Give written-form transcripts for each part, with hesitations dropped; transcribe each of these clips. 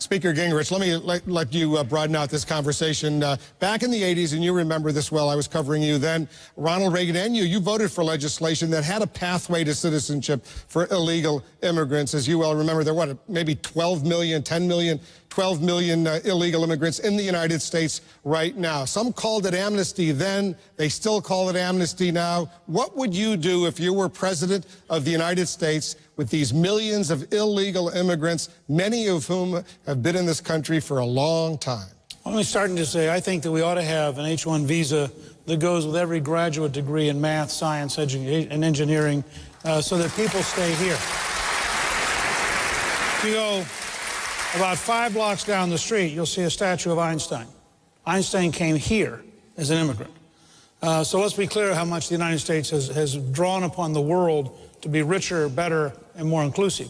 Speaker Gingrich, let me let you broaden out this conversation. Back in the 80s, and you remember this well, I was covering you then, Ronald Reagan and you voted for legislation that had a pathway to citizenship for illegal immigrants. As you well remember, there were maybe 12 million, 10 million, 12 million illegal immigrants in the United States right now. Some called it amnesty then. They still call it amnesty now. What would you do if you were president of the United States with these millions of illegal immigrants, many of whom have been in this country for a long time? Well, I'm starting to say I think that we ought to have an H-1 visa that goes with every graduate degree in math, science, and engineering so that people stay here. If you go about 5 blocks down the street, you'll see a statue of Einstein. Einstein came here as an immigrant. So let's be clear how much the United States has drawn upon the world to be richer, better, and more inclusive.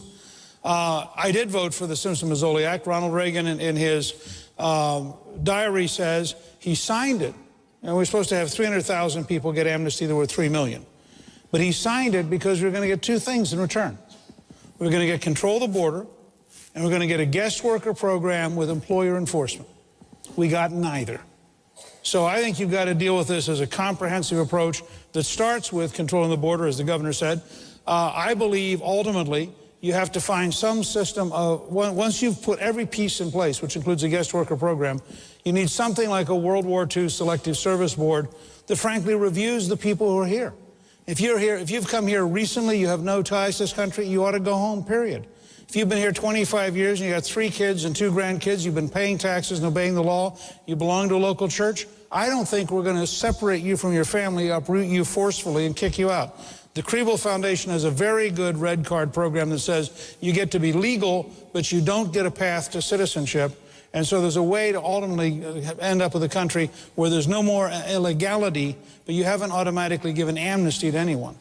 I did vote for the Simpson-Mazzoli Act. Ronald Reagan, in his diary, says he signed it. And we're supposed to have 300,000 people get amnesty. There were 3 million. But he signed it because we were going to get 2 things in return. We were going to get control of the border, and we're going to get a guest worker program with employer enforcement. We got neither. So I think you've got to deal with this as a comprehensive approach that starts with controlling the border, as the governor said. I believe, ultimately, you have to find some system of, once you've put every piece in place, which includes a guest worker program, you need something like a World War II Selective Service Board that, frankly, reviews the people who are here. If you're here, if you've come here recently, you have no ties to this country, you ought to go home, period. If you've been here 25 years and you got 3 kids and 2 grandkids, you've been paying taxes and obeying the law, you belong to a local church, I don't think we're going to separate you from your family, uproot you forcefully, and kick you out. The Kriebel Foundation has a very good red card program that says you get to be legal, but you don't get a path to citizenship. And so there's a way to ultimately end up with a country where there's no more illegality, but you haven't automatically given amnesty to anyone.